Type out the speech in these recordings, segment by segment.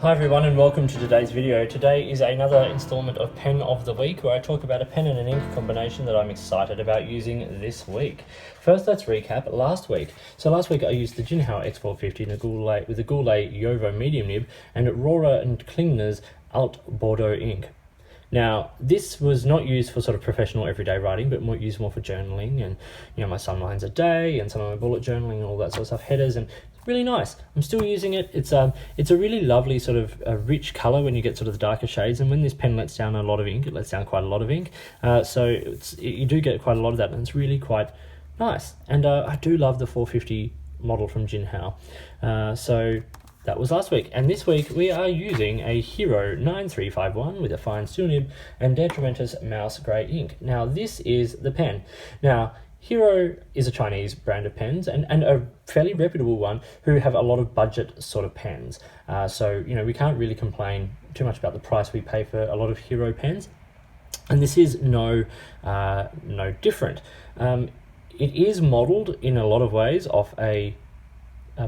Hi everyone and welcome to today's video. Today is another installment of Pen of the Week where I talk about a pen and an ink combination that I'm excited about using this week. First, let's recap last week. So last week I used the Jinhao X450 in a Goulet, with the Goulet Jowo medium nib and Rohrer and Klingner's Alt Bordeaux ink. Now, this was not used for sort of professional everyday writing, but used more for journaling and, my sunlines a day and some of my bullet journaling and all that sort of stuff, headers, and it's really nice. I'm still using it. It's a really lovely sort of a rich color when you get sort of the darker shades, and when this pen lets down a lot of ink, it lets down quite a lot of ink. So you do get quite a lot of that, and it's really quite nice. And I do love the 450 model from Jinhao. So that was last week, and this week we are using a Hero 9351 with a fine steel nib and Der Tremendous Mouse Grey ink. Now this is the pen. Now Hero is a Chinese brand of pens and a fairly reputable one who have a lot of budget sort of pens. So we can't really complain too much about the price we pay for a lot of Hero pens, and this is no different. It is modelled in a lot of ways off a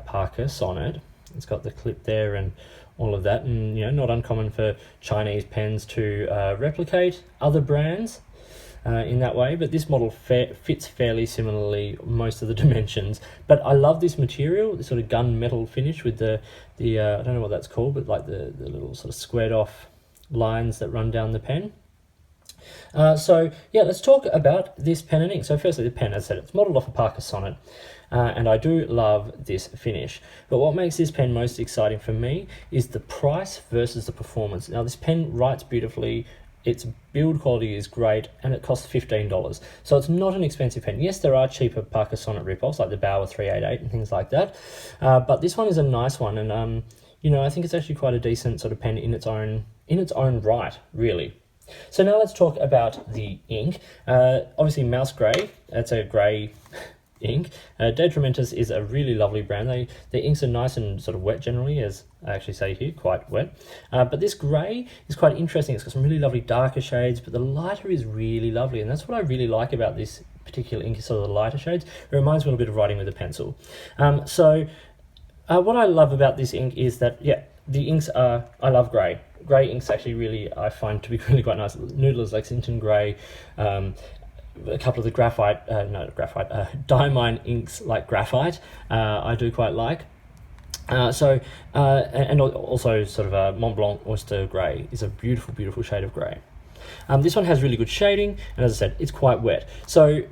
Parker Sonnet. It's got the clip there and all of that, and not uncommon for Chinese pens to replicate other brands in that way, but this model fits fairly similarly most of the dimensions. But I love this material, the sort of gunmetal finish with the I don't know what that's called, but like the little sort of squared off lines that run down the pen. So yeah, let's talk about this pen and ink. So firstly, the pen, as I said, it's modelled off a Parker Sonnet, and I do love this finish. But what makes this pen most exciting for me is the price versus the performance. Now this pen writes beautifully, its build quality is great, and it costs $15. So it's not an expensive pen. Yes, there are cheaper Parker Sonnet ripoffs like the Bauer 388 and things like that, but this one is a nice one, and I think it's actually quite a decent sort of pen in its own right, really. So now let's talk about the ink. Obviously Mouse Grey, that's a grey ink. Der Tremendous is a really lovely brand. Their inks are nice and sort of wet generally, as I actually say here, quite wet. But this grey is quite interesting. It's got some really lovely darker shades, but the lighter is really lovely, and that's what I really like about this particular ink, is sort of the lighter shades. It reminds me a little bit of writing with a pencil. What I love about this ink is that, the inks are, I love grey. Grey inks actually really, I find to be really quite nice. Noodler's Lexington Grey, a couple of the Diamine inks like graphite, I do quite like. And also sort of a Mont Blanc Oyster Grey is a beautiful, beautiful shade of grey. This one has really good shading, and as I said, it's quite wet. So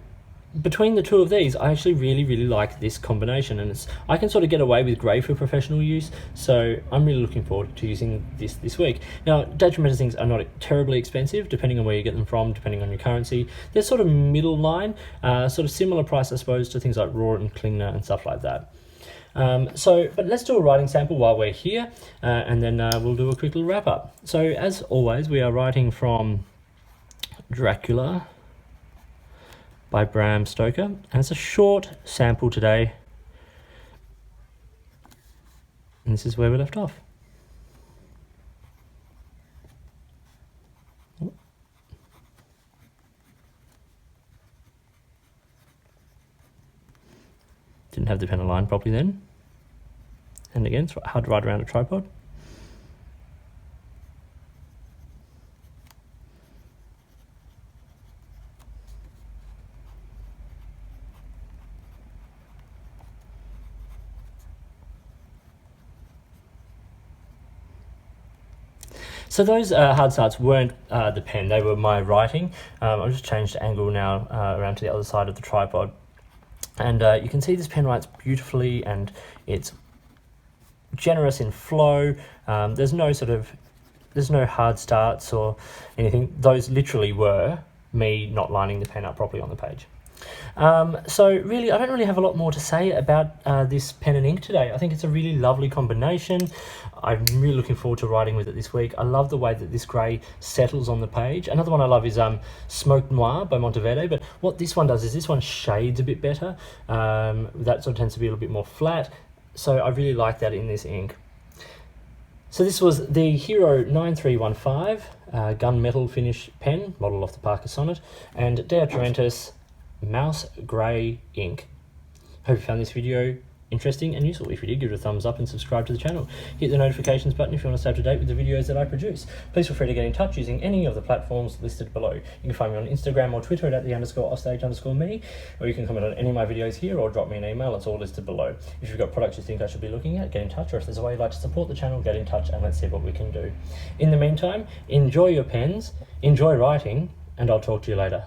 between the two of these, I actually really, really like this combination, and I can sort of get away with grey for professional use, so I'm really looking forward to using this week. Now, Der Tremendous inks are not terribly expensive, depending on where you get them from, depending on your currency. They're sort of middle line, sort of similar price, I suppose, to things like Rohrer and Klingner and stuff like that. But let's do a writing sample while we're here, and then we'll do a quick little wrap up. So, as always, we are writing from Dracula by Bram Stoker, and it's a short sample today, and this is where we left off. Didn't have the pen aligned properly then, and again, it's hard to write around a tripod. So those hard starts weren't the pen, they were my writing. I'll just change the angle now around to the other side of the tripod. And you can see this pen writes beautifully, and it's generous in flow. There's no hard starts or anything. Those literally were me not lining the pen up properly on the page. So really, I don't really have a lot more to say about this pen and ink today. I think it's a really lovely combination. I'm really looking forward to writing with it this week. I love the way that this grey settles on the page. Another one I love is Smoke Noir by Monteverde, but what this one does is this one shades a bit better. That sort of tends to be a little bit more flat, so I really like that in this ink. So this was the Hero 9315 gunmetal finish pen, modelled off the Parker Sonnet, and Der Tremendous Mouse Grey ink. Hope you found this video interesting and useful. If you did, give it a thumbs up and subscribe to the channel. Hit the notifications button if you want to stay up to date with the videos that I produce. Please feel free to get in touch using any of the platforms listed below. You can find me on Instagram or Twitter at @the_offstage_me, or you can comment on any of my videos here or drop me an email. It's all listed below. If you've got products you think I should be looking at, get in touch, or if there's a way you'd like to support the channel, get in touch and let's see what we can do. In the meantime, enjoy your pens, enjoy writing, and I'll talk to you later.